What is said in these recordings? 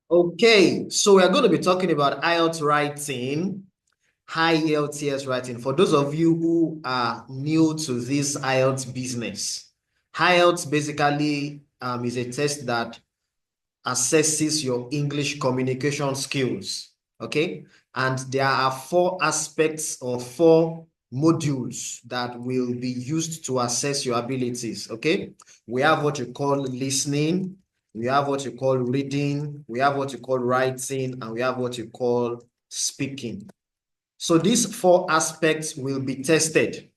Okay, so we are going to be talking about IELTS writing, high ELTS writing. For those of you who are new to this IELTS business, high IELTS basically is a test that assesses your English communication skills. Okay, and there are 4 aspects or 4 modules that will be used to assess your abilities. Okay, we have what you call listening, we have what you call reading, we have what you call writing, and we have what you call speaking. So these 4 aspects will be tested.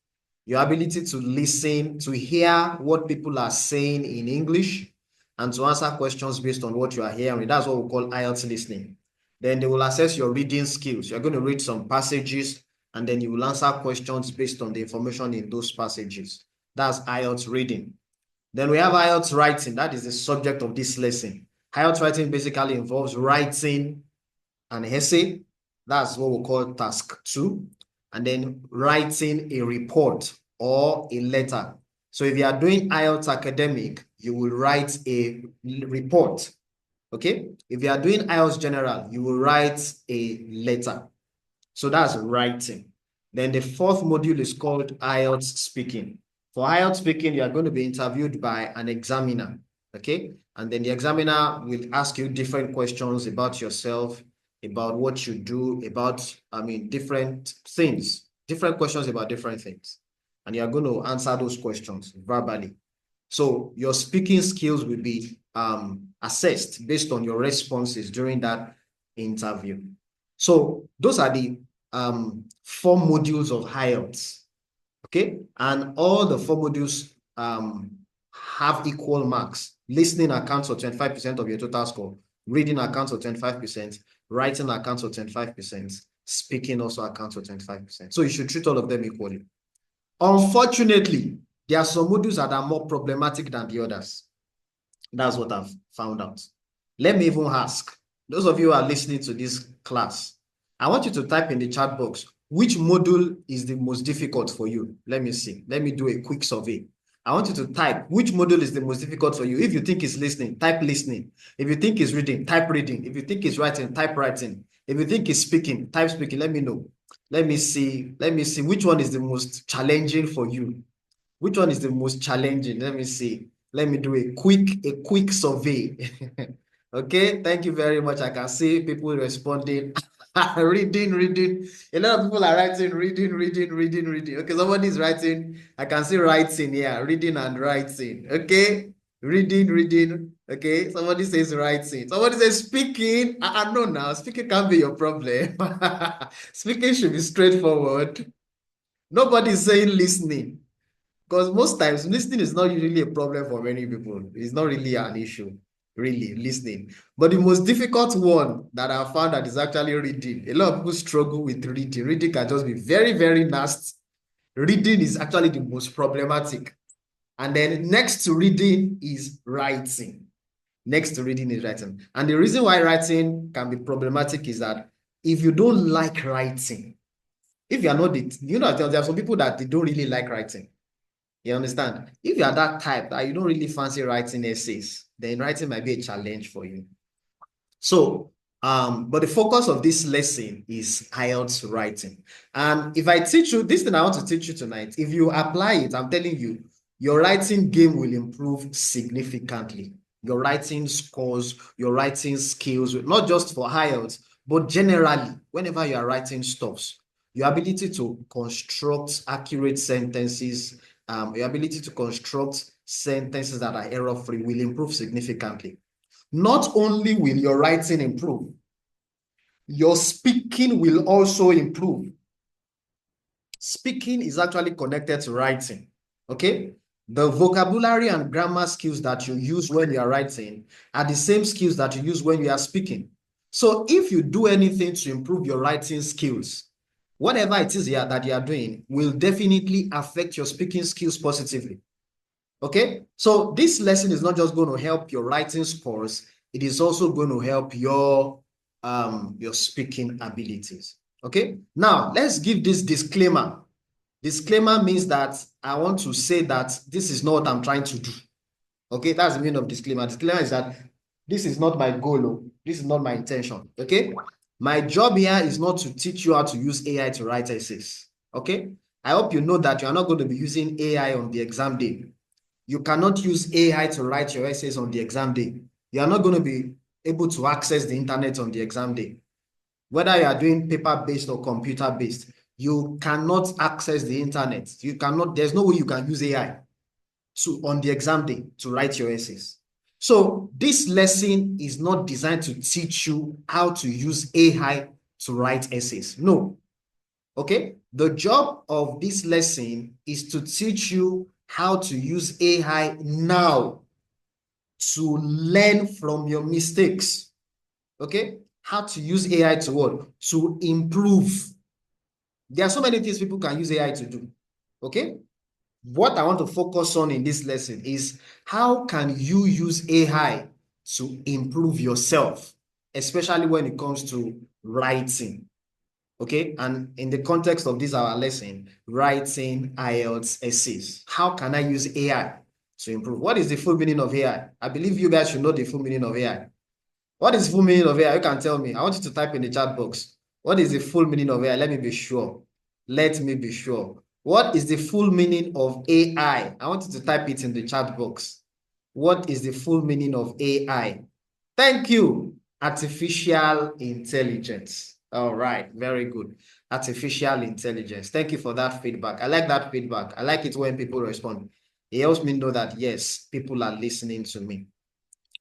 Your ability to listen, to hear what people are saying in English, and to answer questions based on what you are hearing. That's what we call IELTS listening. Then they will assess your reading skills. You're going to read some passages, and then you will answer questions based on the information in those passages. That's IELTS reading. Then we have IELTS writing. That is the subject of this lesson. IELTS writing basically involves writing an essay. That's what we call task 2. And then writing a report or a letter. So if you are doing IELTS academic, you will write a report. Okay? If you are doing IELTS general, you will write a letter. So that's writing. Then the 4th module is called IELTS speaking. For IELTS speaking, you are going to be interviewed by an examiner. Okay? And then the examiner will ask you different questions about yourself, about what you do, about, different things, different questions about different things. And you are going to answer those questions verbally. So your speaking skills will be assessed based on your responses during that interview. So those are the 4 modules of IELTS. Okay, and all the 4 modules have equal marks. Listening accounts for 25% of your total score. Reading accounts for 25%. Writing accounts for 25%. Speaking also accounts for 25%. So you should treat all of them equally. Unfortunately, there are some modules that are more problematic than the others. That's what I've found out. Let me even ask, those of you who are listening to this class, I want you to type in the chat box, which module is the most difficult for you? Let me see. Let me do a quick survey. I want you to type which module is the most difficult for you. If you think it's listening, type listening. If you think it's reading, type reading. If you think it's writing, type writing. If you think it's speaking, type speaking. Let me know. Let me see. Let me see which one is the most challenging for you. Which one is the most challenging? Let me see. Let me do a quick survey. Okay, thank you very much. I can see people responding. Reading. A lot of people are writing reading. Okay, somebody is writing. I can see writing here, reading and writing. Okay, reading. Okay, somebody says writing. Somebody says speaking. I know now. Speaking can't be your problem. Speaking should be straightforward. Nobody is saying listening. Because most times listening is not usually a problem for many people. It's not really an issue, really, listening. But the most difficult one that I found that is actually reading. A lot of people struggle with reading. Reading can just be very, very nasty. Reading is actually the most problematic. And then next to reading is writing. Next to reading is writing. And the reason why writing can be problematic is that if you don't like writing, if you are not, there are some people that they don't really like writing. You understand? If you are that type that you don't really fancy writing essays, then writing might be a challenge for you. So, but the focus of this lesson is IELTS writing. And if I teach you, this thing I want to teach you tonight, if you apply it, I'm telling you, your writing game will improve significantly. Your writing scores, your writing skills, not just for IELTS, but generally, whenever you are writing stuffs, your ability to construct accurate sentences, your ability to construct sentences that are error-free will improve significantly. Not only will your writing improve, your speaking will also improve. Speaking is actually connected to writing, okay? The vocabulary and grammar skills that you use when you are writing are the same skills that you use when you are speaking. So if you do anything to improve your writing skills, whatever it is that you are doing will definitely affect your speaking skills positively. Okay, so this lesson is not just going to help your writing scores, it is also going to help your speaking abilities. Okay, now let's give this disclaimer. Disclaimer means that I want to say that this is not what I'm trying to do. Okay, that's the meaning of disclaimer. Disclaimer is that This is not my goal. Oh. This is not my intention. Okay. My job here is not to teach you how to use AI to write essays. Okay. I hope you know that you are not going to be using AI on the exam day. You cannot use AI to write your essays on the exam day. You are not going to be able to access the internet on the exam day. Whether you are doing paper-based or computer-based, you cannot access the internet. You cannot, there's no way you can use AI on the exam day to write your essays. So this lesson is not designed to teach you how to use AI to write essays. No. Okay? The job of this lesson is to teach you how to use AI now to learn from your mistakes. Okay? How to use AI to what? To improve. There are so many things people can use AI to do. Okay? What I want to focus on in this lesson is how can you use AI to improve yourself, especially when it comes to writing. Okay, and in the context of this our lesson, writing IELTS essays. How can I use AI to improve? What is the full meaning of AI? I believe you guys should know the full meaning of AI. What is the full meaning of AI? You can tell me. I want you to type in the chat box. What is the full meaning of AI? Let me be sure. Let me be sure. What is the full meaning of AI? I want you to type it in the chat box. What is the full meaning of AI? Thank you. Artificial intelligence. All right, very good. Artificial intelligence. Thank you for that feedback. I like that feedback. I like it when people respond. It helps me know that, yes, people are listening to me.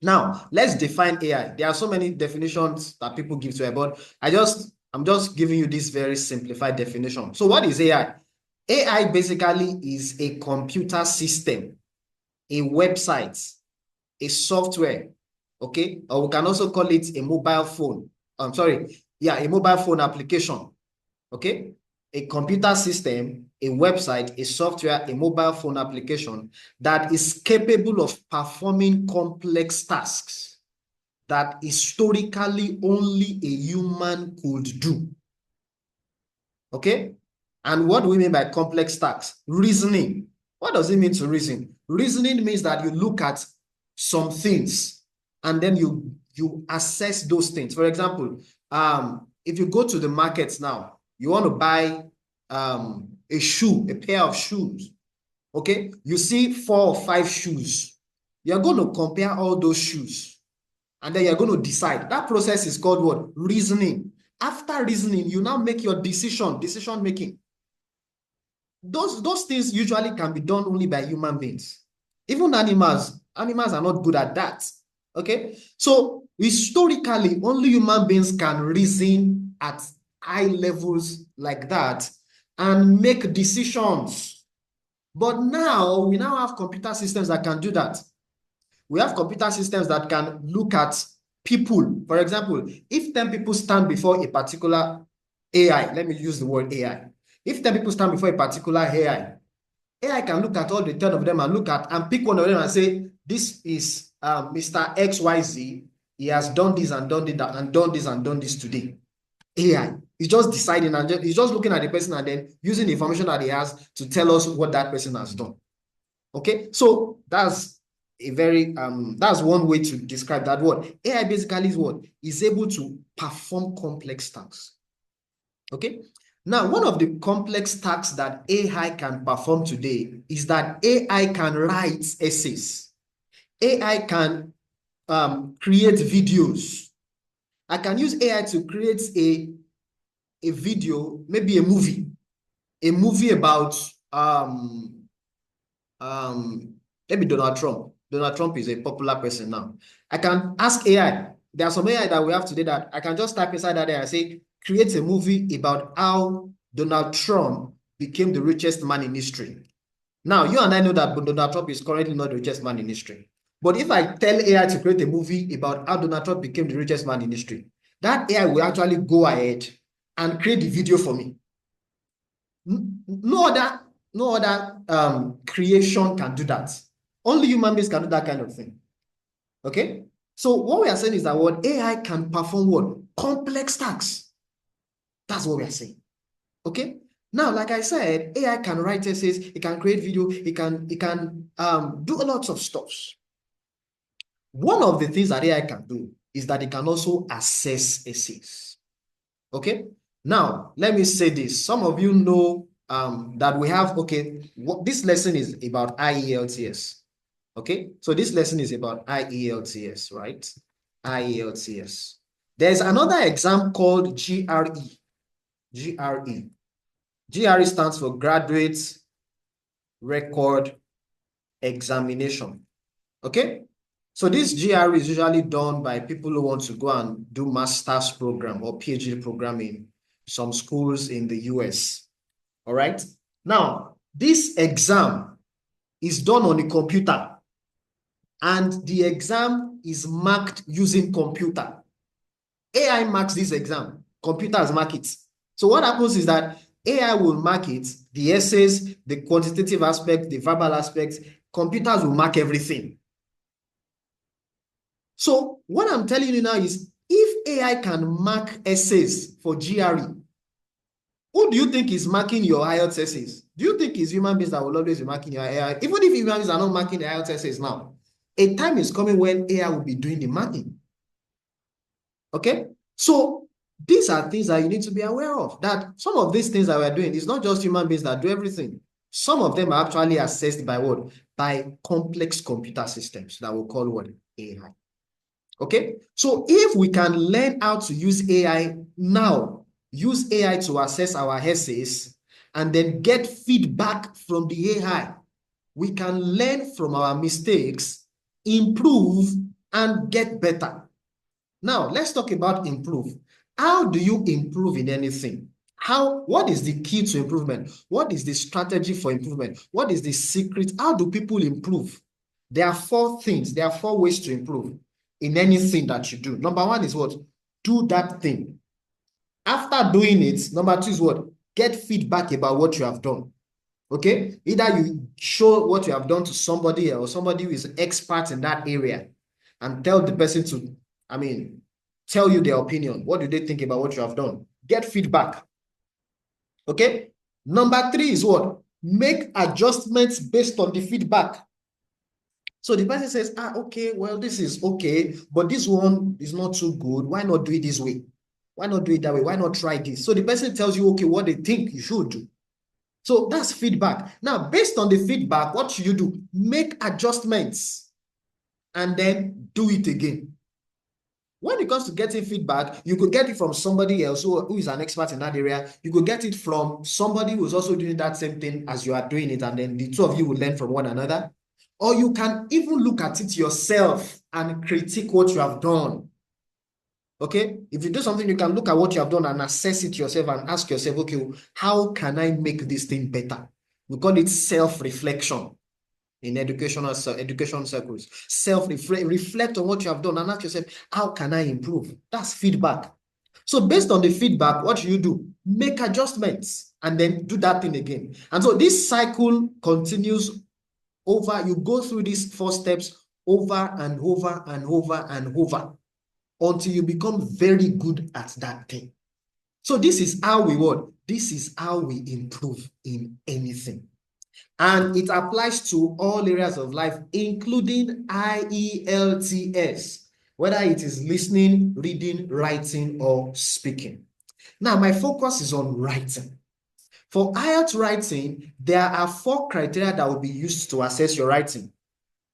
Now, let's define AI. There are so many definitions that people give to AI, but I'm just giving you this very simplified definition. So what is AI? AI basically is a computer system, a website, a software, okay? Or we can also call it a mobile phone. I'm sorry, yeah, a mobile phone application, okay? A computer system, a website, a software, a mobile phone application that is capable of performing complex tasks that historically only a human could do. Okay? And what do we mean by complex tasks? Reasoning. What does it mean to reason? Reasoning means that you look at some things and then you assess those things. For example, if you go to the market now, you want to buy a shoe, a pair of shoes. Okay? You see 4 or 5 shoes. You're going to compare all those shoes. And then you're going to decide. That process is called what? Reasoning. After reasoning, you now make your decision making. Those things usually can be done only by human beings. Even animals are not good at that. Okay? So historically, only human beings can reason at high levels like that and make decisions. But now, we now have computer systems that can do that. We have computer systems that can look at people. For example, if 10 people stand before a particular AI, let me use the word AI. If 10 people stand before a particular AI can look at all the 10 of them and pick one of them and say, this is Mr. XYZ. He has done this and done that and done this and done this today. AI is just deciding and he's just looking at the person and then using the information that he has to tell us what that person has done. Okay, so that's a very that's one way to describe that word. AI basically is what is able to perform complex tasks. Okay, now one of the complex tasks that AI can perform today is that AI can write essays. AI can create videos. I can use AI to create a video, maybe a movie about maybe Donald Trump. Donald Trump is a popular person now. I can ask AI. There are some AI that we have today that I can just type inside that and say, create a movie about how Donald Trump became the richest man in history. Now, you and I know that Donald Trump is currently not the richest man in history. But if I tell AI to create a movie about how Donald Trump became the richest man in history, that AI will actually go ahead and create the video for me. No other creation can do that. Only human beings can do that kind of thing. Okay? So what we are saying is that what AI can perform what? Complex tasks. That's what we are saying. Okay? Now, like I said, AI can write essays, it can create video, it can do a lot of stuff. One of the things that AI can do is that it can also assess essays. Okay. Now, let me say this. Some of you know that we have, okay, this lesson is about IELTS. Okay. So this lesson is about IELTS, right? IELTS. There's another exam called GRE. GRE. GRE stands for Graduate Record Examination. Okay. So this GRE is usually done by people who want to go and do master's program or PhD program in some schools in the US. All right. Now, this exam is done on a computer and the exam is marked using computer. AI marks this exam, computers mark it. So what happens is that AI will mark it, the essays, the quantitative aspect, the verbal aspects, computers will mark everything. So what I'm telling you now is, if AI can mark essays for GRE, who do you think is marking your IELTS essays? Do you think it's human beings that will always be marking your AI? Even if human beings are not marking the IELTS essays now, a time is coming when AI will be doing the marking. Okay? So these are things that you need to be aware of, that some of these things that we're doing is not just human beings that do everything. Some of them are actually assessed by what? By complex computer systems that we call what? AI. Okay, so if we can learn how to use AI now, use AI to assess our essays, and then get feedback from the AI, we can learn from our mistakes, improve, and get better. Now, let's talk about improve. How do you improve in anything? What is the key to improvement? What is the strategy for improvement? What is the secret? How do people improve? There are four things. There are four ways to improve in anything that you do. Number one is what? Do that thing. After doing it, number two is what? Get feedback about what you have done. Okay? Either you show what you have done to somebody else, somebody who is expert in that area, and tell the person to, tell you their opinion. What do they think about what you have done? Get feedback. Okay? Number three is what? Make adjustments based on the feedback. So the person says, okay, well, this is okay, but this one is not too good. Why not do it this way? Why not do it that way? Why not try this? So the person tells you, okay, what they think you should do. So that's feedback. Now, based on the feedback, what should you do? Make adjustments and then do it again. When it comes to getting feedback, you could get it from somebody else who is an expert in that area. You could get it from somebody who's also doing that same thing as you are doing it, and then the two of you will learn from one another. Or you can even look at it yourself and critique what you have done. Okay? If you do something, you can look at what you have done and assess it yourself and ask yourself, okay, how can I make this thing better? We call it self-reflection in education circles. Reflect on what you have done and ask yourself, how can I improve? That's feedback. So based on the feedback, what you do? Make adjustments and then do that thing again. And so this cycle continues over. You go through these four steps over and over and over and over until you become very good at that thing. So this is how we what? This is how we improve in anything. And it applies to all areas of life, including IELTS, whether it is listening, reading, writing, or speaking. Now, my focus is on writing. For IELTS writing, there are four criteria that will be used to assess your writing.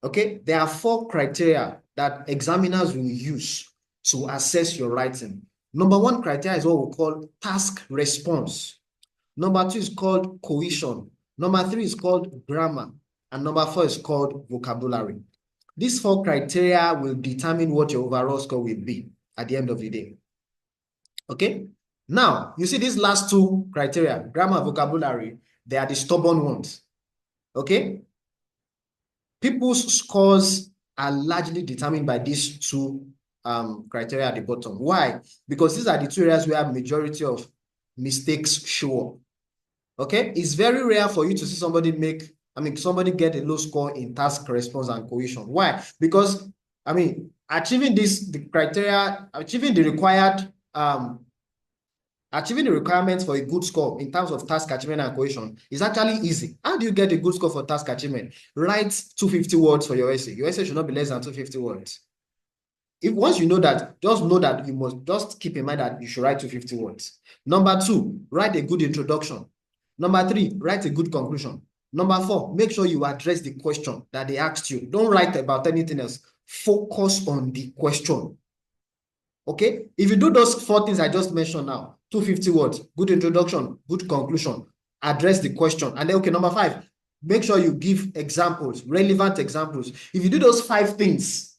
Okay? There are four criteria that examiners will use to assess your writing. Number one criteria is what we call task response. Number two is called cohesion. Number three is called grammar. And number four is called vocabulary. These four criteria will determine what your overall score will be at the end of the day. Okay? Now, you see these last two criteria, grammar, vocabulary, they are the stubborn ones. Okay? People's scores are largely determined by these two criteria at the bottom. Why? Because these are the two areas where majority of mistakes show up. Okay, it's very rare for you to see somebody get a low score in task response and cohesion. Why? Because achieving the required Achieving the requirements for a good score in terms of task achievement and cohesion is actually easy. How do you get a good score for task achievement? Write 250 words for your essay. Your essay should not be less than 250 words. If once you know that, just know that you must just keep in mind that you should write 250 words. Number 2, write a good introduction. Number 3, write a good conclusion. Number 4, make sure you address the question that they asked you. Don't write about anything else. Focus on the question. Okay? If you do those 4 things I just mentioned now, 250 words, good introduction, good conclusion, address the question. And then, okay, number 5, make sure you give examples, relevant examples. If you do those 5 things,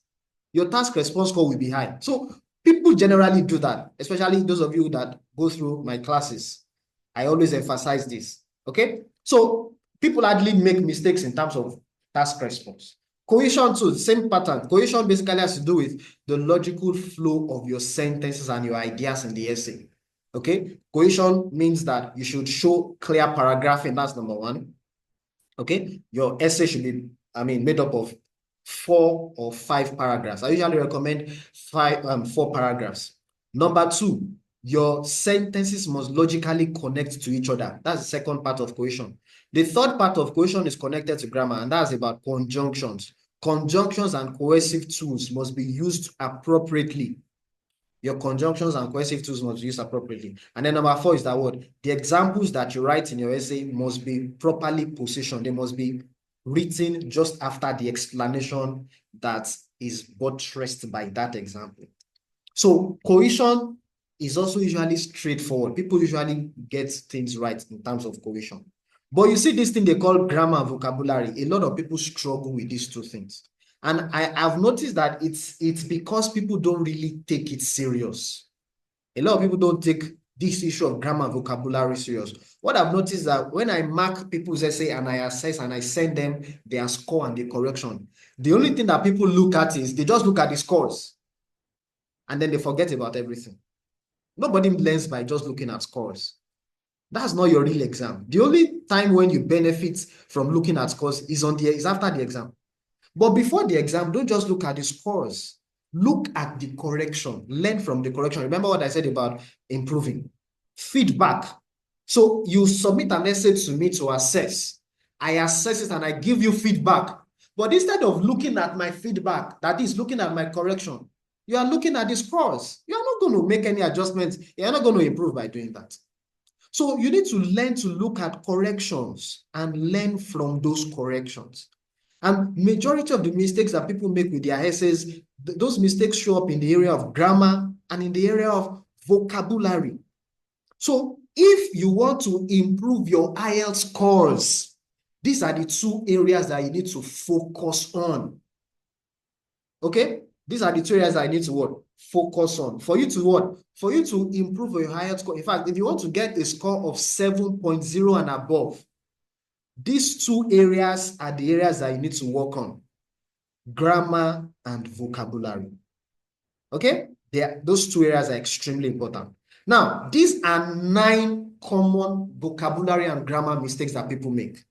your task response score will be high. So people generally do that, especially those of you that go through my classes. I always emphasize this. Okay? So people hardly make mistakes in terms of task response. Cohesion too, same pattern. Cohesion basically has to do with the logical flow of your sentences and your ideas in the essay. Okay? Cohesion means that you should show clear paragraphing. That's number 1. Okay? Your essay should be, made up of 4 or 5 paragraphs. I usually recommend 4 paragraphs. Number 2, your sentences must logically connect to each other. That's the second part of cohesion. The third part of cohesion is connected to grammar, and that's about conjunctions. Conjunctions and coercive tools must be used appropriately. Your conjunctions and coercive tools must be used appropriately. And then number 4 is that word. The examples that you write in your essay must be properly positioned. They must be written just after the explanation that is buttressed by that example. So cohesion is also usually straightforward. People usually get things right in terms of cohesion. But you see this thing they call grammar and vocabulary. A lot of people struggle with these 2 things. And I've noticed that it's because people don't really take it serious. A lot of people don't take this issue of grammar and vocabulary serious. What I've noticed is that when I mark people's essay and I assess and I send them their score and the correction, the only thing that people look at is they just look at the scores and then they forget about everything. Nobody learns by just looking at scores. That's not your real exam. The only time when you benefit from looking at scores is after the exam. But before the exam, don't just look at the scores. Look at the correction. Learn from the correction. Remember what I said about improving. Feedback. So you submit an essay to me to assess. I assess it and I give you feedback. But instead of looking at my feedback, that is looking at my correction, you are looking at the scores. You are not going to make any adjustments. You are not going to improve by doing that. So you need to learn to look at corrections and learn from those corrections. And majority of the mistakes that people make with their essays, those mistakes show up in the area of grammar and in the area of vocabulary. So if you want to improve your IELTS scores, these are the 2 areas that you need to focus on. Okay? These are the 2 areas that I need to what? Focus on. For you to what? For you to improve your IELTS score. In fact, if you want to get a score of 7.0 and above, these 2 areas are the areas that you need to work on. Grammar and vocabulary. Okay? Those 2 areas are extremely important. Now, these are 9 common vocabulary and grammar mistakes that people make.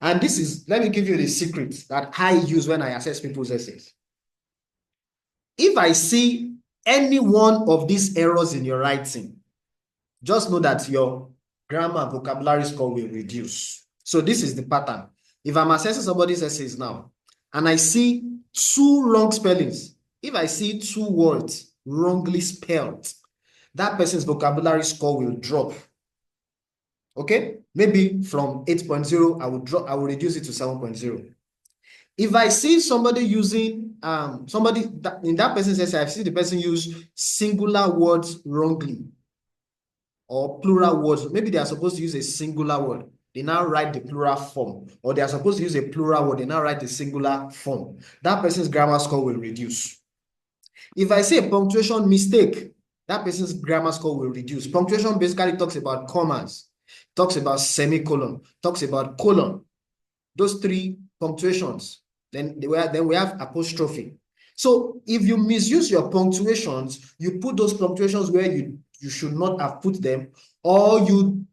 And this is, let me give you the secret that I use when I assess people's essays. If I see any one of these errors in your writing, just know that your grammar and vocabulary score will reduce. So this is the pattern. If I'm assessing somebody's essays now, and I see 2 wrong spellings, if I see 2 words wrongly spelled, that person's vocabulary score will drop. Okay? Maybe from 8.0, I will reduce it to 7.0. If I see somebody using, in that person's essay, I see the person use singular words wrongly or plural words. Maybe they are supposed to use a singular word. They now write the plural form. Or they are supposed to use a plural word. They now write the singular form. That person's grammar score will reduce. If I see a punctuation mistake, that person's grammar score will reduce. Punctuation basically talks about commas, talks about semicolon, talks about colon. Those 3 punctuations. Then we have apostrophe. So if you misuse your punctuations, you put those punctuations where you should not have put them, or you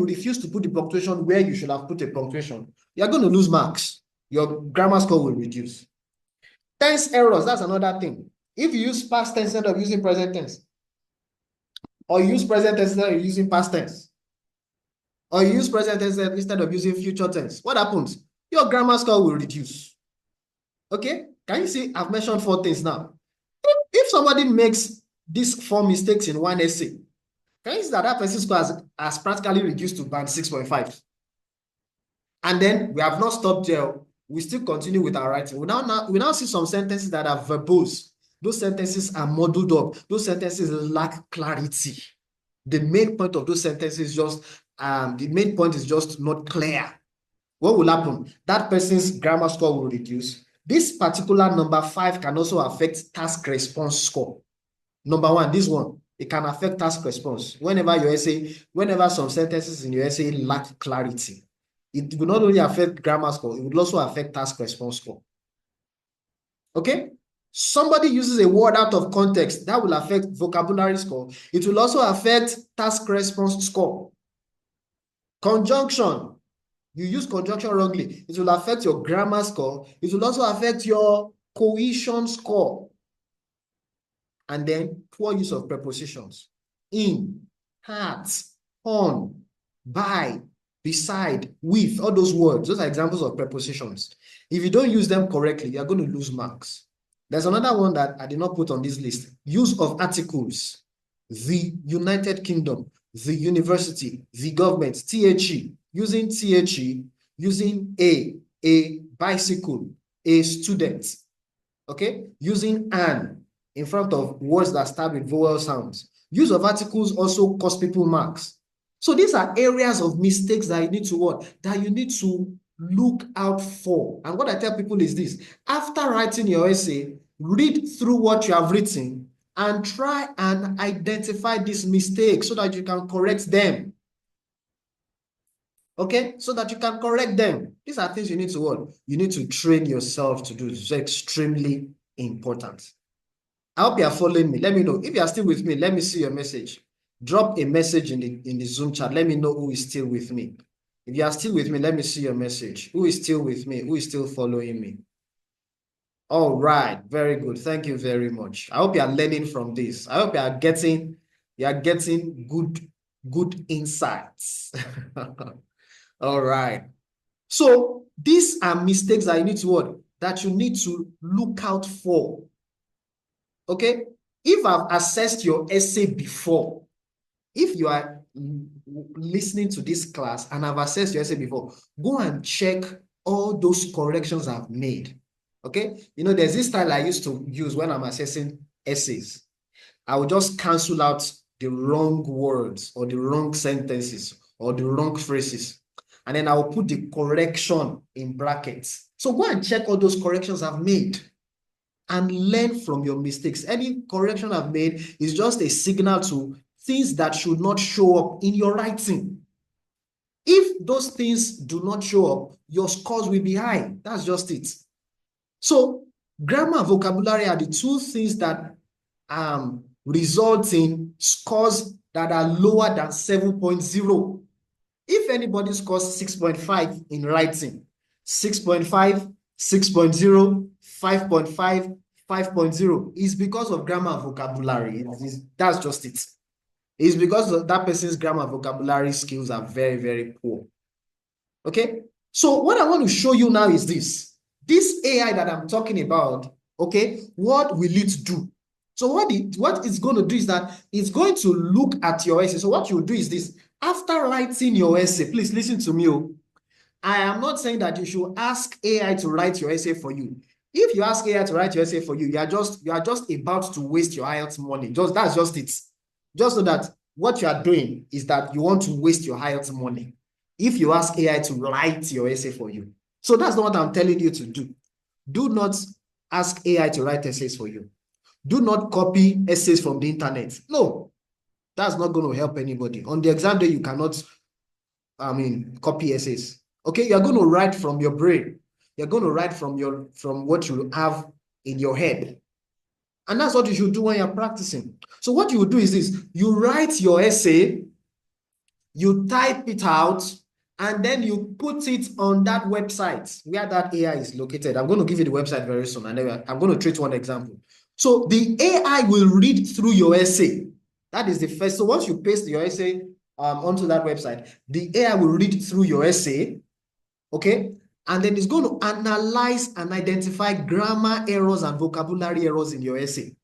refuse to put the punctuation where you should have put a punctuation, you're going to lose marks. Your grammar score will reduce. Tense errors, that's another thing. If you use past tense instead of using present tense, Or you use present tense instead of using past tense. Or you use present tense instead of using future tense. What happens? Your grammar score will reduce. Okay? Can you see? I've mentioned 4 things now. If somebody makes these 4 mistakes in one essay, can you see that that person's score has practically reduced to band 6.5? And then we have not stopped there. We still continue with our writing. We now see some sentences that are verbose. Those sentences are muddled up. Those sentences lack clarity. The main point of those sentences is just not clear. What will happen? That person's grammar score will reduce. This particular number 5 can also affect task response score. Number 1, this one, it can affect task response. Whenever some sentences in your essay lack clarity, it will not only affect grammar score, it will also affect task response score. Okay? Somebody uses a word out of context, that will affect vocabulary score. It will also affect task response score. Conjunction. You use conjunction wrongly, it will affect your grammar score. It will also affect your cohesion score. And then poor use of prepositions. In, at, on, by, beside, with, all those words. Those are examples of prepositions. If you don't use them correctly, you're going to lose marks. There's another one that I did not put on this list. Use of articles. The United Kingdom, the university, the government, THE. Using THE, using a bicycle, a student. Okay? Using an in front of words that start with vowel sounds. Use of articles also cost people marks. So these are areas of mistakes that you need to look out for. And what I tell people is this: after writing your essay, read through what you have written and try and identify these mistakes so that you can correct them. Okay, so that you can correct them. These are things you need to train yourself to do. It's extremely important. I hope you are following me. Let me know. If you are still with me, let me see your message. Drop a message in the Zoom chat. Let me know who is still with me. If you are still with me, let me see your message. Who is still with me? Who is still following me? All right. Very good. Thank you very much. I hope you are learning from this. I hope you are getting good insights. All right. So these are mistakes that you need to look out for. Okay, if I've assessed your essay before, if you are listening to this class and I've assessed your essay before, go and check all those corrections I've made. Okay, there's this style I used to use when I'm assessing essays. I will just cancel out the wrong words or the wrong sentences or the wrong phrases, and then I will put the correction in brackets. So go and check all those corrections I've made and learn from your mistakes. Any correction I've made is just a signal to things that should not show up in your writing. If those things do not show up, your scores will be high. That's just it. So grammar and vocabulary are the 2 things that result in scores that are lower than 7.0. If anybody scores 6.5 in writing, 6.5, 6.0, 5.5, 5.0 is because of grammar and vocabulary. That's just it. It's because that person's grammar and vocabulary skills are very, very poor. Okay? So what I want to show you now is this. This AI that I'm talking about, okay, what will it do? So what it's going to do is that it's going to look at your essay. So what you do is this. After writing your essay, please listen to me. I am not saying that you should ask AI to write your essay for you. If you ask AI to write your essay for you, you are just about to waste your IELTS money. That's just it. Just know that what you are doing is that you want to waste your IELTS money if you ask AI to write your essay for you. So that's not what I'm telling you to do. Do not ask AI to write essays for you. Do not copy essays from the internet. No, that's not going to help anybody. On the exam day, you cannot, copy essays. Okay, you're going to write from your brain. You're going to write from what you have in your head. And that's what you should do when you're practicing. So what you will do is this. You write your essay, you type it out, and then you put it on that website where that AI is located. I'm going to give you the website very soon, and then I'm going to treat one example. So the AI will read through your essay. That is the first. So once you paste your essay onto that website, the AI will read through your essay, okay? And then it's going to analyze and identify grammar errors and vocabulary errors in your essay.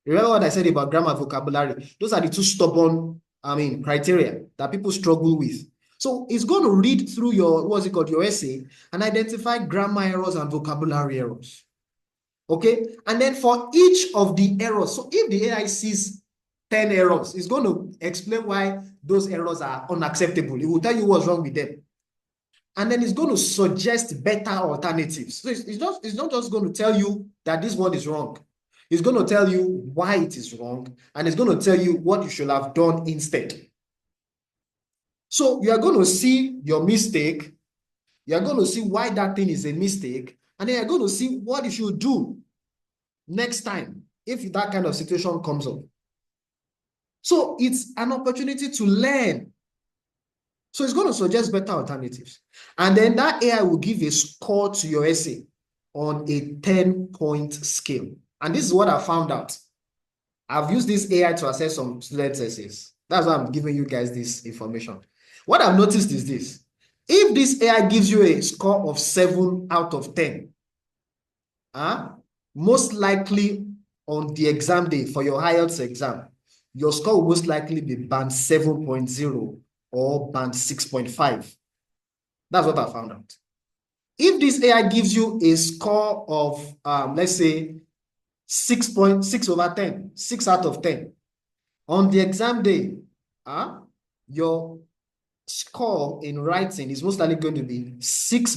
Remember what I said about grammar and vocabulary? Those are the two stubborn, criteria that people struggle with. So it's going to read through your, what's it called, your essay, and identify grammar errors and vocabulary errors. Okay? And then for each of the errors, so if the AI sees 10 errors, it's going to explain why those errors are unacceptable. It will tell you what's wrong with them. And then it's going to suggest better alternatives. So it's not just going to tell you that this one is wrong. It's going to tell you why it is wrong, and it's going to tell you what you should have done instead. So you are going to see your mistake, you are going to see why that thing is a mistake, and then you're going to see what you should do next time if that kind of situation comes up. So it's an opportunity to learn. So it's going to suggest better alternatives. And then that AI will give a score to your essay on a 10-point scale. And this is what I found out. I've used this AI to assess some students' essays. That's why I'm giving you guys this information. What I've noticed is this. If this AI gives you a score of 7 out of 10, most likely on the exam day for your IELTS exam, your score will most likely be band 7.0 or band 6.5. That's what I found out. If this AI gives you a score of, let's say, 6.6 over 10, 6 out of 10, on the exam day, your score in writing is most likely going to be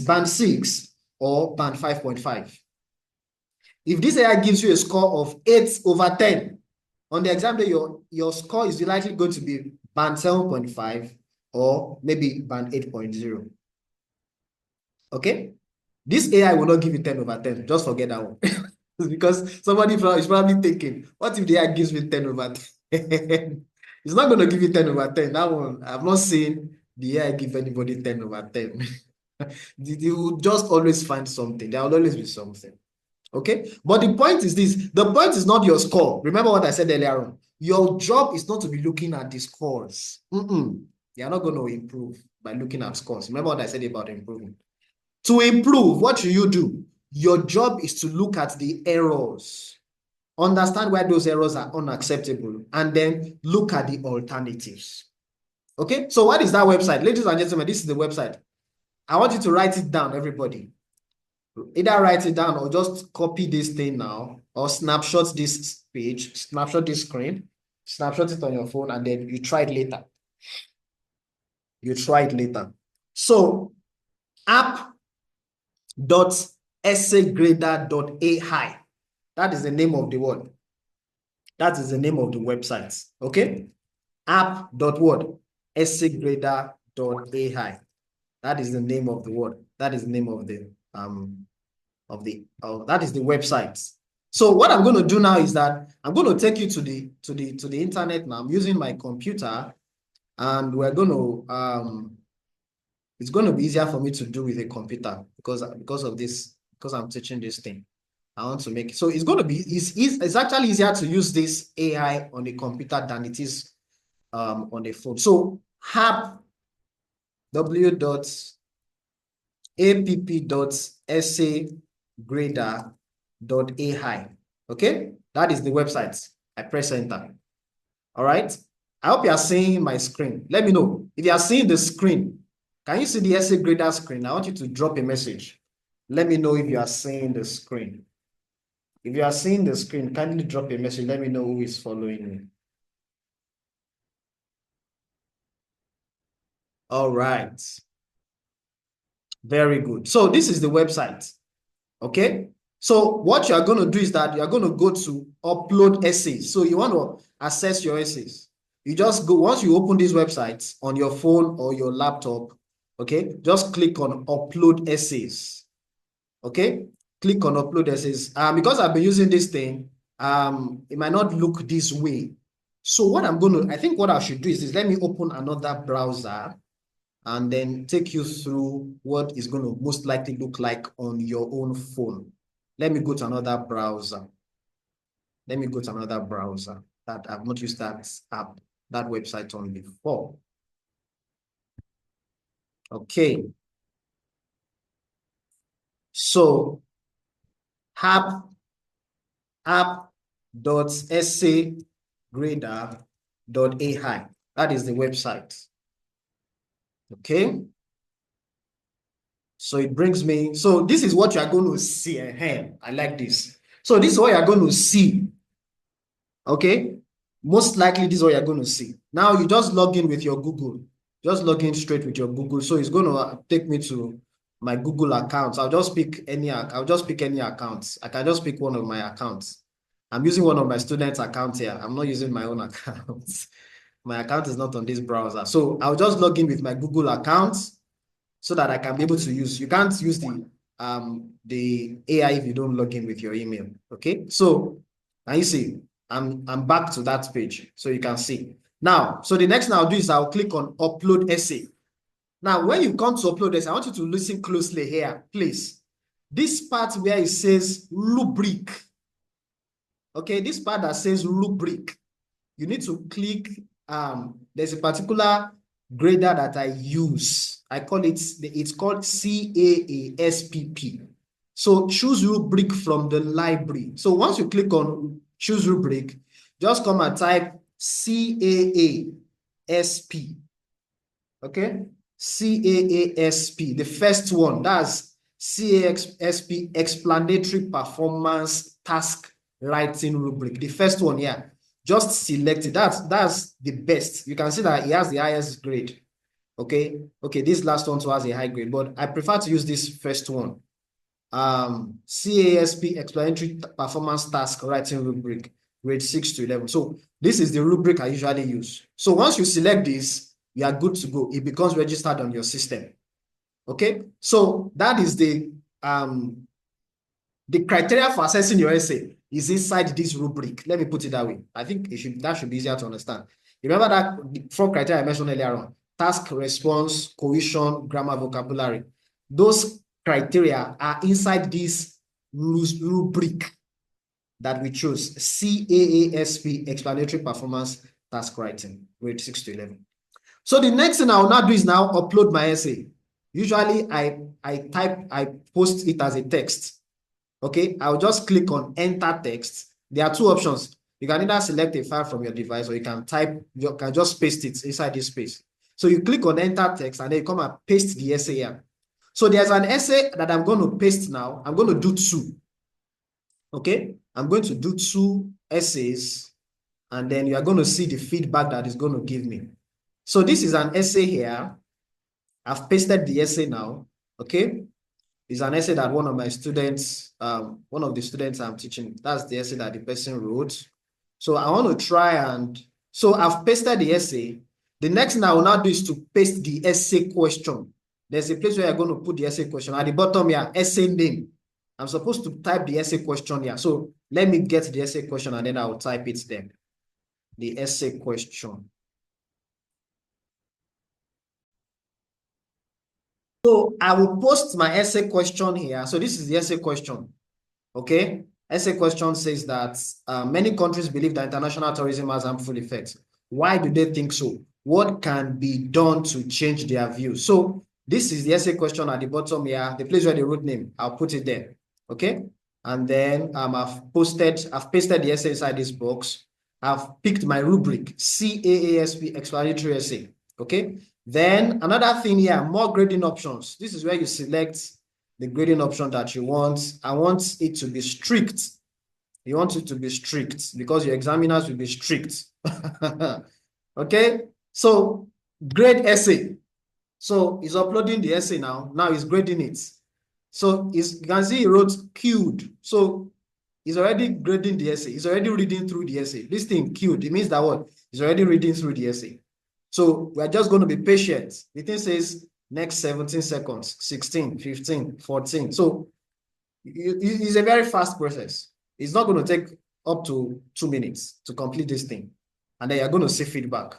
band 6 or band 5.5. If this AI gives you a score of 8 over 10, on the exam day, your score is likely going to be band 7.5 or maybe band 8.0. Okay? This AI will not give you 10 over 10. Just forget that one. Because somebody is probably thinking, what if the AI gives me 10 over 10? It's not going to give you 10 over 10. That one, I've not seen the AI give anybody 10 over 10. You will just always find something. There will always be something. Okay? But the point is this. The point is not your score. Remember what I said earlier on. Your job is not to be looking at the scores. You're not going to improve by looking at scores. Remember what I said about improving. To improve, what should you do? Your job is to look at the errors, understand why those errors are unacceptable, and then look at the alternatives. Okay, so what is that website? Ladies and gentlemen, this is the website. I want you to write it down, everybody. Either write it down or just copy this thing now, or snapshot this page, snapshot this screen, snapshot it on your phone, and then you try it later. You try it later. So, app.essaygrader.ai. That is the name of the word. That is the name of the website. Okay? App.what? Essaygrader.ai. That is the name of the word. That is the name of the that is the website. So what I'm going to do now is that I'm going to take you to the internet now. I'm using my computer, and we're going to it's going to be easier for me to do with a computer because of this, because I'm teaching this thing. I want to make it so it's going to be it's actually easier to use this AI on a computer than it is on a phone. So www.app.essaygrader.ai. Okay, that is the website. I press enter. All right. I hope you are seeing my screen. Let me know if you are seeing the screen. Can you see the essay grader screen? I want you to drop a message. Let me know if you are seeing the screen. If you are seeing the screen, kindly drop a message. Let me know who is following me. All right. Very good. So this is the website. Okay. So what you are going to do is that you are going to go to upload essays. So you want to access your essays. You just go, once you open these websites on your phone or your laptop, okay, just click on upload essays. Okay, click on upload essays. Because I've been using this thing, it might not look this way. So what I think what I should do is this. Let me open another browser and then take you through what is going to most likely look like on your own phone. Let me go to another browser. Let me go to another browser. that I've not used that app, that website on before. Okay. So app.essaygrader.ai. That is the website. Okay. So it brings me, so this is what you are going to see. I like this. So this is what you are going to see. Okay. Most likely this is what you're going to see. Now you just log in with your Google. Just log in straight with your Google. So it's going to take me to my Google account. I'll just pick any accounts. I can just pick one of my accounts. I'm using one of my students' accounts here. I'm not using my own account. My account is not on this browser. So I'll just log in with my Google account so that I can be able to use. You can't use the AI if you don't log in with your email. Okay. So can you see? I'm back to that page. So you can see. Now, so the next thing I'll do is I'll click on upload essay. Now, when you come to upload essay, I want you to listen closely here, please. This part where it says rubric. Okay, this part that says rubric, you need to click, there's a particular grader that I use. I call it, it's called CAASPP. So choose rubric from the library. So once you click on choose rubric, just come and type CAASP. Okay, CAASP, the first one, that's CAASP, explanatory performance task writing rubric. The first one here, just select it. That's the best. You can see that it has the highest grade. Okay, this last one too has a high grade, but I prefer to use this first one. CASP, explanatory performance task writing rubric, grade 6 to 11. So this is the rubric I usually use. So once you select this, you are good to go. It becomes registered on your system. Okay, so that is the criteria for assessing your essay is inside this rubric. Let me put it that way. I think that should be easier to understand. Remember that the 4 criteria I mentioned earlier on: task, response, cohesion, grammar, vocabulary. Those criteria are inside this rubric that we chose, CAASP, explanatory performance task writing, grade 6 to 11. So the next thing I will now do is now upload my essay. Usually I post it as a text. Okay, I'll just click on enter text. There are 2 options. You can either select a file from your device, or you can just paste it inside this space. So you click on enter text and then you come and paste the essay here. So there's an essay that I'm going to paste now. I'm going to do 2. Okay, I'm going to do 2 essays, and then you are going to see the feedback that is going to give me. So this is an essay here. I've pasted the essay now. Okay, it's an essay that one of my students, one of the students I'm teaching, that's the essay that the person wrote. So I want to try and, so I've pasted the essay. The next thing I will now do is to paste the essay question. There's a place where you're going to put the essay question. At the bottom here, essay name. I'm supposed to type the essay question here. So let me get the essay question and then I'll type it there. The essay question. So I will post my essay question here. So this is the essay question. Okay. Essay question says that many countries believe that international tourism has harmful effects. Why do they think so? What can be done to change their view? So this is the essay question at the bottom here, the place where the root name, I'll put it there. Okay. And then I've pasted the essay inside this box. I've picked my rubric, CAASP, explanatory essay. Okay. Then another thing here, more grading options. This is where you select the grading option that you want. I want it to be strict. You want it to be strict because your examiners will be strict. Okay, so grade essay. So he's uploading the essay now. Now he's grading it. So you can see he wrote queued. So he's already grading the essay. He's already reading through the essay. This thing queued, it means that what? He's already reading through the essay. So we're just going to be patient. The thing says next 17 seconds, 16, 15, 14. So it's a very fast process. It's not going to take up to 2 minutes to complete this thing. And then you're going to see feedback.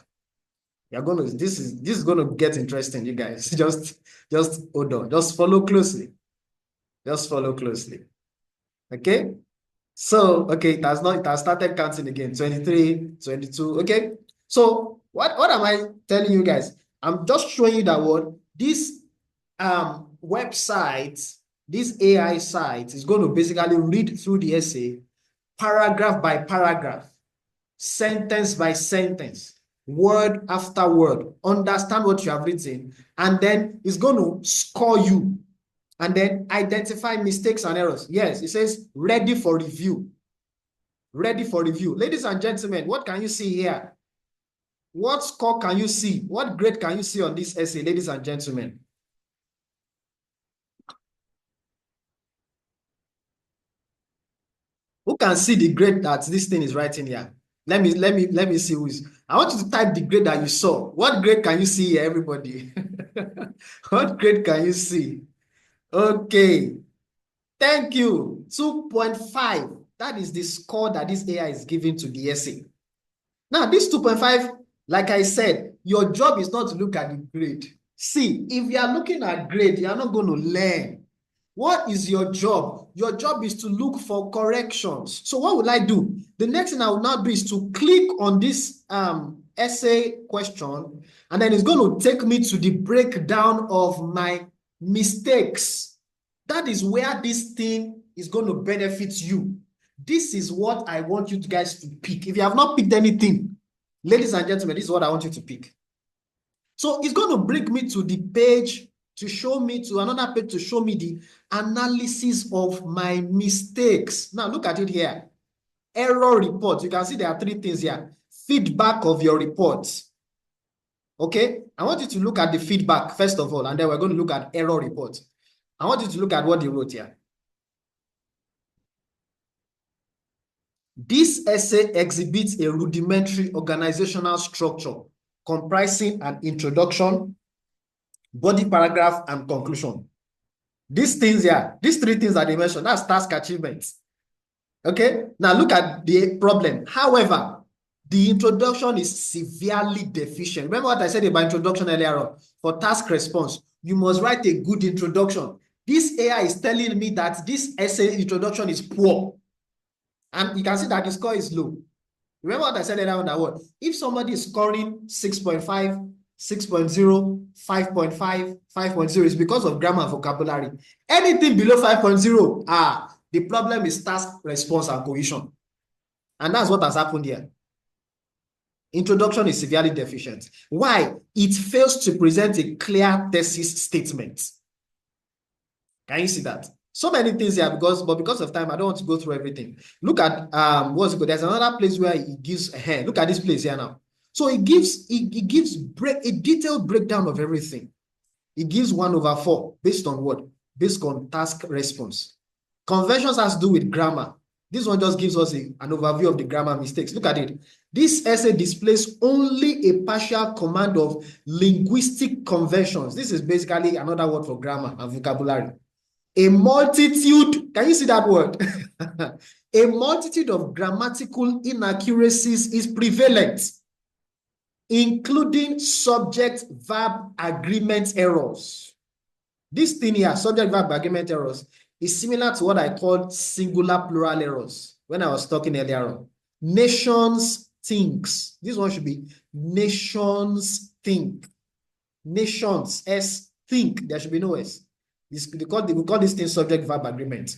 You're going to, this is going to get interesting, you guys. Just hold on. Just follow closely. Just follow closely. Okay? So, okay, it has started counting again. 23, 22. Okay. So what am I telling you guys? I'm just showing you that what this website, this AI site is going to basically read through the essay paragraph by paragraph, sentence by sentence, word after word, understand what you have written, and then it's going to score you and then identify mistakes and errors. Yes, it says ready for review. Ready for review. Ladies and gentlemen, what can you see here? What score can you see? What grade can you see on this essay, ladies and gentlemen? Who can see the grade that this thing is writing here? Let me see who is. I want you to type the grade that you saw. What grade can you see here, everybody? What grade can you see? Okay. Thank you. 2.5. That is the score that this AI is giving to the essay. Now, this 2.5, like I said, your job is not to look at the grade. See, if you are looking at grade, you are not going to learn. What is your job? Your job is to look for corrections. So what will I do? The next thing I will now do is to click on this essay question, and then it's going to take me to the breakdown of my mistakes. That is where this thing is going to benefit you. This is what I want you guys to pick. If you have not picked anything, ladies and gentlemen, this is what I want you to pick. So it's going to bring me to the page to show me to another page to show me the analysis of my mistakes. Now look at it here. Error report. You can see there are three things here. Feedback of your reports. Okay, I want you to look at the feedback first of all, and then we're going to look at error report. I want you to look at what they wrote here. This essay exhibits a rudimentary organizational structure comprising an introduction, body paragraph, and conclusion. These things here, these three things that they mentioned, that's task achievement. Okay, now look at the problem. However, the introduction is severely deficient. Remember what I said about introduction earlier on? For task response, you must write a good introduction. This AI is telling me that this essay introduction is poor. And you can see that the score is low. Remember what I said earlier on that word? If somebody is scoring 6.5, 6.0, 5.5, 5.0, it's because of grammar and vocabulary. Anything below 5.0, the problem is task response and cohesion. And that's what has happened here. Introduction is severely deficient. Why? It fails to present a clear thesis statement. Can you see that? So many things here, but because of time, I don't want to go through everything. Look at what's it called? There's another place where it gives a hair. Look at this place here now. So it gives a detailed breakdown of everything. It gives 1/4 based on what? Based on task response. Conventions has to do with grammar. This one just gives us an overview of the grammar mistakes. Look at it. This essay displays only a partial command of linguistic conventions. This is basically another word for grammar and vocabulary. A multitude, can you see that word? A multitude of grammatical inaccuracies is prevalent, including subject-verb agreement errors. This thing here, subject-verb agreement errors, is similar to what I called singular plural errors when I was talking earlier on. Nations thinks. This one should be nations think. Nations, S, think. There should be no S. We call this thing subject-verb agreement.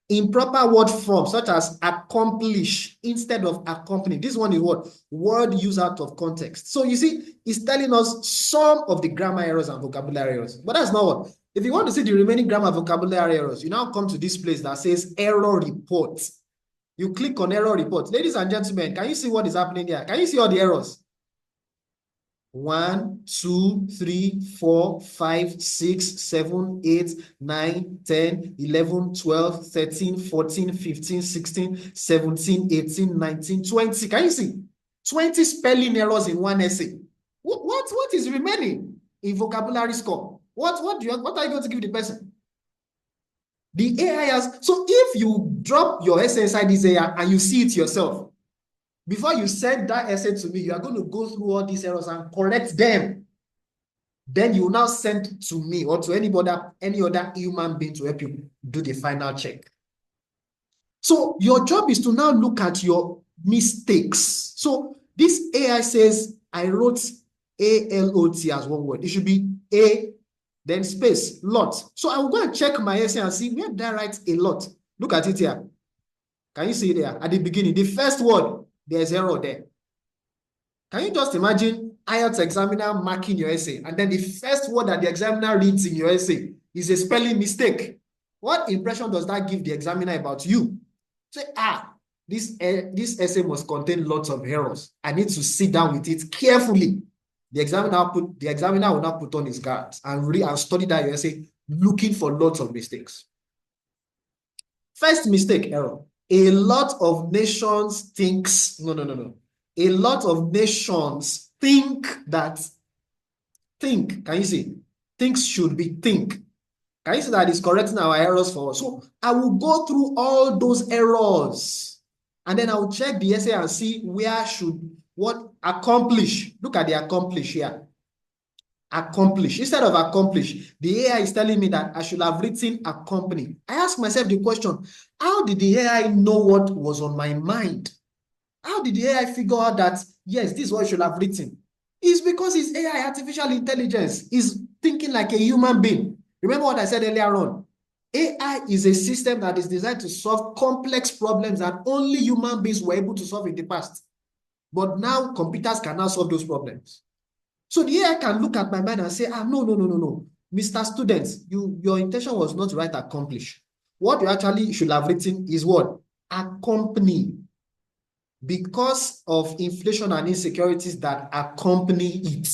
Improper word form, such as accomplish instead of accompany. This one is what? Word used out of context. So you see, it's telling us some of the grammar errors and vocabulary errors. But that's not what. If you want to see the remaining grammar and vocabulary errors, you now come to this place that says error report. You click on error report. Ladies and gentlemen, can you see what is happening here? Can you see all the errors? 1, 2, 3, 4, 5, 6, 7, 8, 9, 10, 11, 12, 13, 14, 15, 16, 17, 18, 19, 20. Can you see? 20 spelling errors in one essay. What is remaining in vocabulary score? What are you going to give the person? The AI has, so if you drop your essay inside this AI and you see it yourself, before you send that essay to me, you are going to go through all these errors and correct them. Then you will now send to me or to any other human being to help you do the final check. So your job is to now look at your mistakes. So this AI says, I wrote A-L-O-T as one word. It should be A, then space, lot. So I will go and check my essay and see where did I write a lot. Look at it here. Can you see it there? At the beginning, the first word, there's error there. Can you just imagine IELTS examiner marking your essay, and then the first word that the examiner reads in your essay is a spelling mistake? What impression does that give the examiner about you? Say, this essay must contain lots of errors. I need to sit down with it carefully. The examiner will not put on his guards and read and study that your essay, looking for lots of mistakes. First mistake, error. A lot of nations thinks, no. A lot of nations think, can you see? Thinks should be think. Can you see that it's correcting our errors for us? So I will go through all those errors, and then I will check the essay and see what accomplish. Look at the accomplish here. Accomplish. Instead of accomplish, the AI is telling me that I should have written accompany. I ask myself the question, how did the AI know what was on my mind? How did the AI figure out that, yes, this is what I should have written? It's because it's AI, artificial intelligence, is thinking like a human being. Remember what I said earlier on? AI is a system that is designed to solve complex problems that only human beings were able to solve in the past. But now computers can now solve those problems. So the AI can look at my mind and say, no. Mr. Student, your intention was not to write accomplish. What you actually should have written is what? Accompany. Because of inflation and insecurities that accompany it.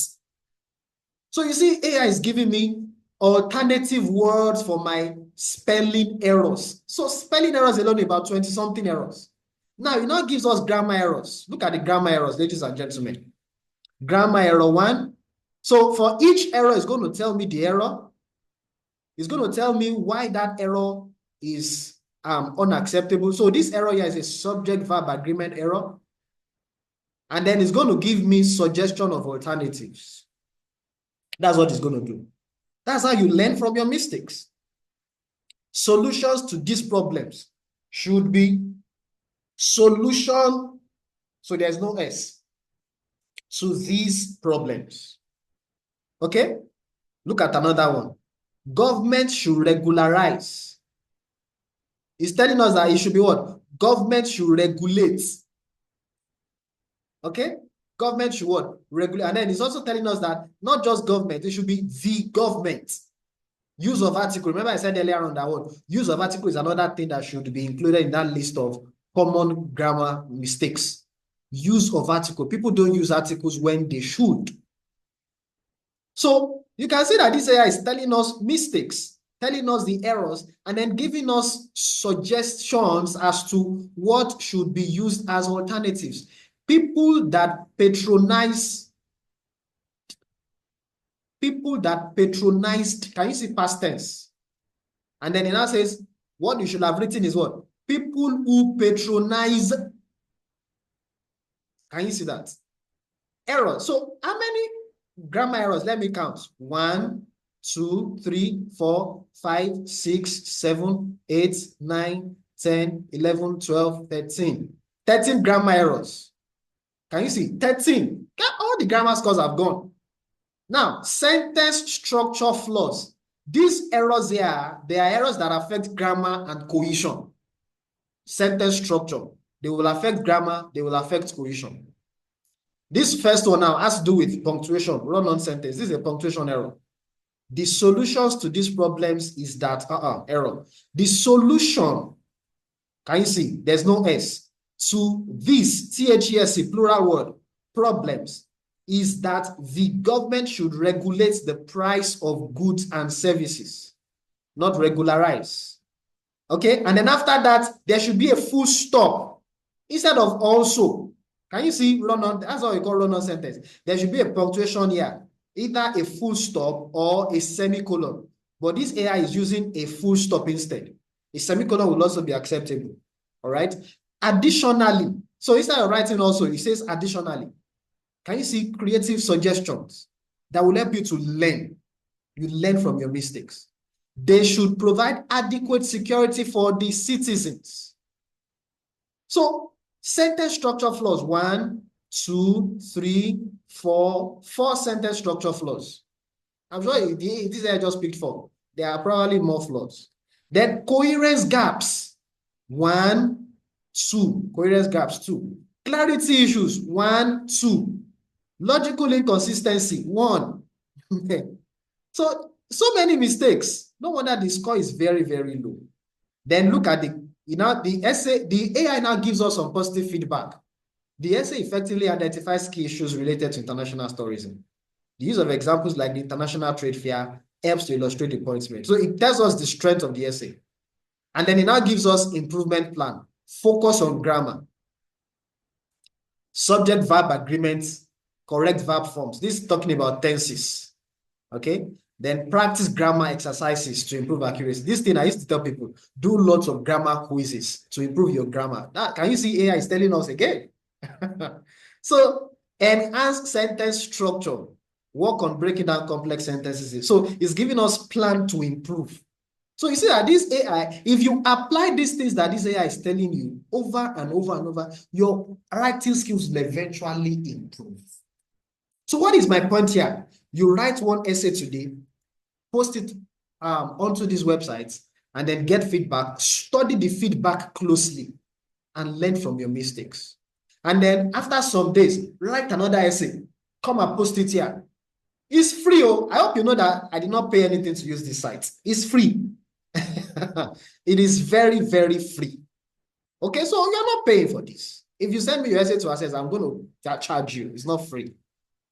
So you see, AI is giving me alternative words for my spelling errors. So spelling errors alone about 20-something errors. Now, it now gives us grammar errors. Look at the grammar errors, ladies and gentlemen. Grammar error 1. So for each error, it's going to tell me the error. It's going to tell me why that error is unacceptable. So this error here is a subject-verb agreement error. And then it's going to give me suggestion of alternatives. That's what it's going to do. That's how you learn from your mistakes. Solutions to these problems should be solution, so there's no S, to these problems. Okay? Look at another one. Government should regularize. It's telling us that it should be what? Government should regulate. Okay? Government should what? Regulate. And then it's also telling us that not just government, it should be the government. Use of article. Remember I said earlier on that word. Use of article is another thing that should be included in that list of common grammar mistakes. Use of article. People don't use articles when they should. So you can see that this AI is telling us mistakes, telling us the errors, and then giving us suggestions as to what should be used as alternatives. People that patronized, can you see past tense? And then it now says, what you should have written is what? People who patronize. Can you see that? Error. So how many grammar errors? Let me count. 1, 2, 3, 4, 5, 6, 7, 8, 9, 10, 11, 12, 13. 13 grammar errors. Can you see? 13. All the grammar scores have gone. Now, sentence structure flaws. These errors here, they are errors that affect grammar and cohesion. Sentence structure. They will affect grammar, they will affect cohesion. This first one now has to do with punctuation, run-on sentence. This is a punctuation error. The solutions to these problems is that, error. The solution, can you see? There's no S. To this, THES, plural word, problems, is that the government should regulate the price of goods and services, not regularize. Okay, and then after that, there should be a full stop instead of also. Can you see run-on? That's what we call run-on sentence. There should be a punctuation here, either a full stop or a semicolon. But this AI is using a full stop instead. A semicolon will also be acceptable. All right. Additionally, so instead of writing also, it says additionally. Can you see creative suggestions that will help you to learn? You learn from your mistakes. They should provide adequate security for the citizens. So sentence structure flaws, 1, 2, 3, 4, 4 sentence structure flaws. I'm sure this I just picked 4. There are probably more flaws. Then coherence gaps, 1, 2. Coherence gaps, 2. Clarity issues, 1, 2. Logical inconsistency, 1. So many mistakes. No wonder the score is very, very low. Then look at the essay. The AI now gives us some positive feedback. The essay effectively identifies key issues related to international tourism. The use of examples like the International Trade Fair helps to illustrate the points made. So it tells us the strength of the essay. And then it now gives us improvement plan. Focus on grammar, subject-verb agreements, correct verb forms. This is talking about tenses. Okay? Then practice grammar exercises to improve accuracy. This thing I used to tell people, do lots of grammar quizzes to improve your grammar. Now, can you see AI is telling us again? So enhance sentence structure. Work on breaking down complex sentences. So it's giving us plan to improve. So you see that this AI, if you apply these things that this AI is telling you over and over and over, your writing skills will eventually improve. So what is my point here? You write one essay today, post it onto these websites, and then get feedback, study the feedback closely, and learn from your mistakes. And then after some days, write another essay, come and post it here. It's free. Oh, I hope you know that I did not pay anything to use this site. It's free. It is very, very free. Okay, so you're not paying for this. If you send me your essay to Access, I'm going to charge you. It's not free.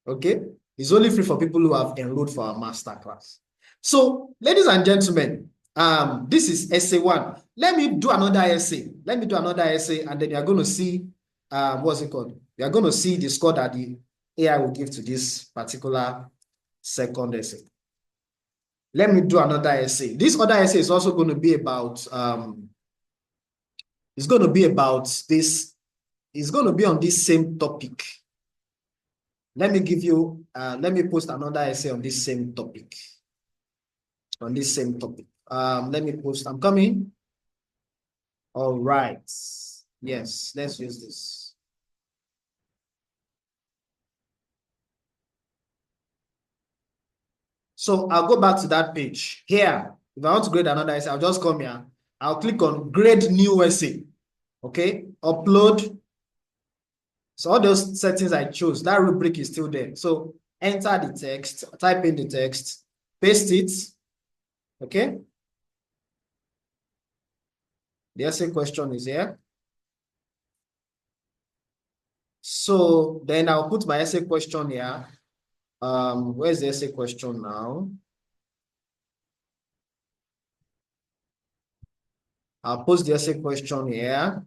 Okay, it's only free for people who have enrolled for our master class. So, ladies and gentlemen, this is essay 1. Let me do another essay. And then you're going to see, what's it called? You're going to see the score that the AI will give to this particular second essay. Let me do another essay. This other essay is also going to be about, it's going to be about this, it's going to be on this same topic. Let me post another essay on this same topic. Let me post, I'm coming. All right. Yes, let's use this. So I'll go back to that page. Here, if I want to grade another essay, I'll just come here. I'll click on grade new essay. Okay, upload. So all those settings I chose, that rubric is still there. So enter the text, type in the text, paste it. Okay. The essay question is here. So then I'll put my essay question here. Where's the essay question now? I'll post the essay question here.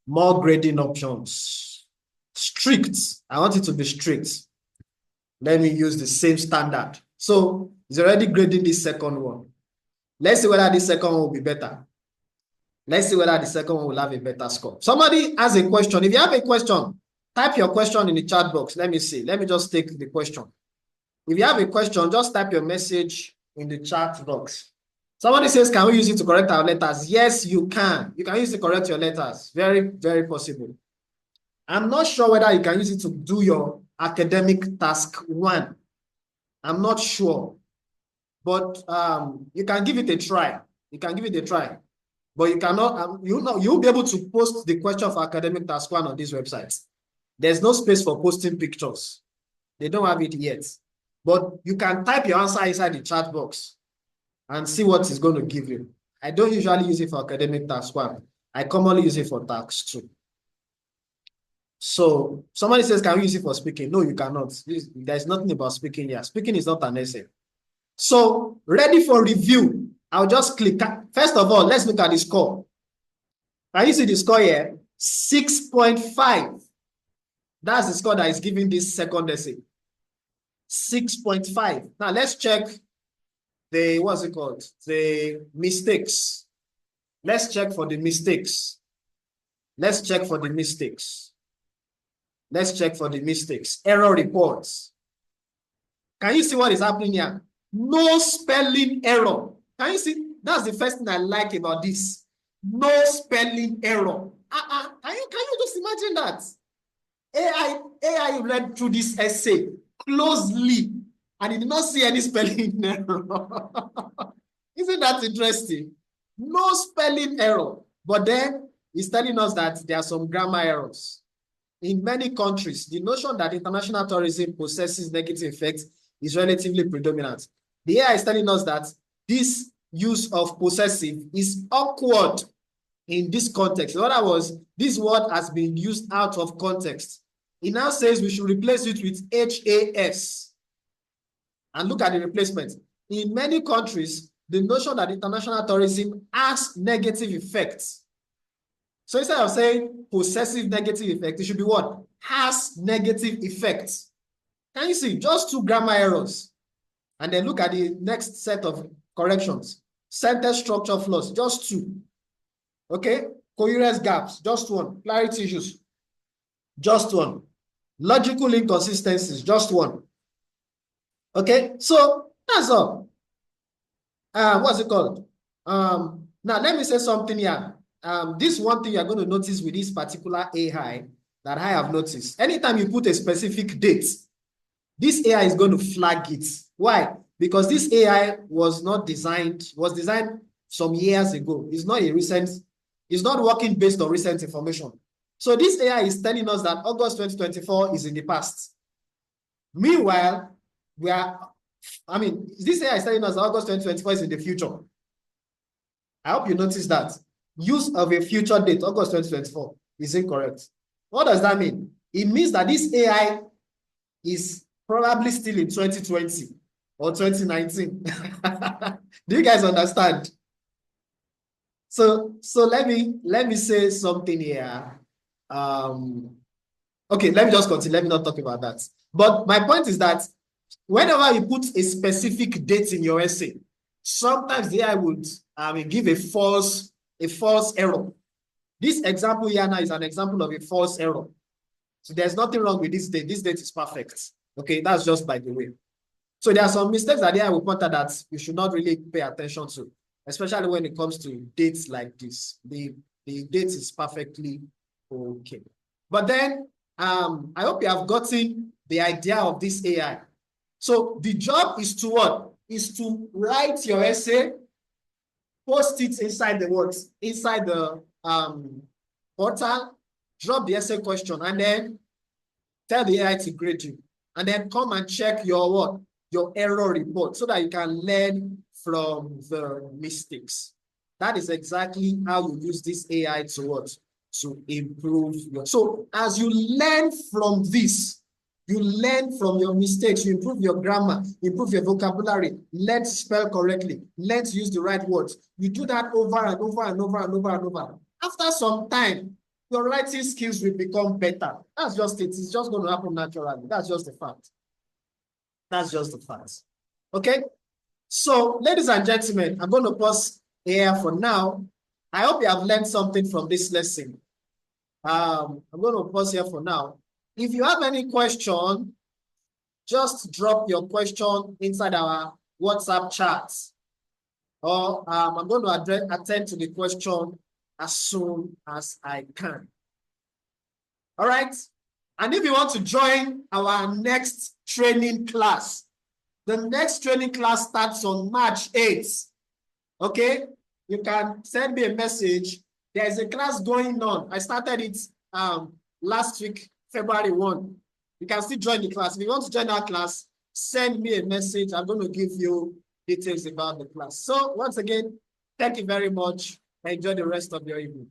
More grading options. Strict. I want it to be strict. Let me use the same standard. So it's already grading this second one. Let's see whether this second one will be better. Let's see whether the second one will have a better score. Somebody has a question. If you have a question, type your question in the chat box. Let me see. Let me just take the question. If you have a question, just type your message in the chat box. Somebody says, can we use it to correct our letters? Yes, you can. You can use it to correct your letters. Very, very possible. I'm not sure whether you can use it to do your academic task 1. I'm not sure. But you can give it a try. But you cannot, you'll be able to post the question for academic task 1 on this website. There's no space for posting pictures. They don't have it yet. But you can type your answer inside the chat box and see what it's going to give you. I don't usually use it for academic task 1. I commonly use it for task 2. So somebody says, can we use it for speaking? No, you cannot. There's nothing about speaking here. Speaking is not an essay. So ready for review. I'll just click. First of all, let's look at the score. Can you see the score here? 6.5. That's the score that is giving this second essay. 6.5. Now let's check the, what's it called? The mistakes. Let's check for the mistakes. Error reports. Can you see what is happening here? No spelling error. Can you see? That's the first thing I like about this. No spelling error. Can you just imagine that? AI read through this essay closely and he did not see any spelling error. Isn't that interesting? No spelling error. But then he's telling us that there are some grammar errors. In many countries, the notion that international tourism possesses negative effects is relatively predominant. The AI is telling us that this use of possessive is awkward in this context. In other words, this word has been used out of context. It now says we should replace it with HAS. And look at the replacement. In many countries, the notion that international tourism has negative effects. So instead of saying possessive negative effect, it should be what? Has negative effects. Can you see? Just two grammar errors. And then look at the next set of corrections. Sentence structure flaws, just two. Okay? Coherence gaps, just one. Clarity issues, just one. Logical inconsistencies, just one. Okay? So that's all. What's it called? Now, let me say something here. This one thing you're going to notice with this particular AI that I have noticed. Anytime you put a specific date, this AI is going to flag it. Why? Because this AI was designed some years ago. It's not working based on recent information. So this AI is telling us that August 2024 is in the past. Meanwhile, this AI is telling us that August 2024 is in the future. I hope you notice that. Use of a future date, August 2024, is incorrect. What does that mean? It means that this AI is probably still in 2020 or 2019. Do you guys understand? So let me say something here. Okay, let me just continue. Let me not talk about that. But my point is that whenever you put a specific date in your essay, sometimes the AI would give a false error. This example here now is an example of a false error. So there's nothing wrong with this date. This date is perfect. Okay, that's just by the way. So there are some mistakes that the AI will point out that you should not really pay attention to, especially when it comes to dates like this. The date is perfectly okay. But then I hope you have gotten the idea of this AI. So the job is to what? Is to write your essay, post it inside the portal, drop the essay question, and then tell the AI to grade you. And then come and check your error report so that you can learn from the mistakes. That is exactly how you use this AI to improve your. So as you learn from this, you learn from your mistakes, you improve your grammar, improve your vocabulary, learn to spell correctly, learn to use the right words. You do that over and over and over and over and over. After some time, your writing skills will become better. That's just it. It's just going to happen naturally. That's just the fact. That's just the fact. Okay? So, ladies and gentlemen, I'm going to pause here for now. I hope you have learned something from this lesson. I'm going to pause here for now. If you have any question, just drop your question inside our WhatsApp chat. Or I'm going to attend to the question as soon as I can. All right? And if you want to join our next training class, the next training class starts on March 8th. Okay? You can send me a message. There is a class going on. I started it last week, February 1. You can still join the class. If you want to join our class, send me a message. I'm going to give you details about the class. So once again, thank you very much. Enjoy the rest of your evening.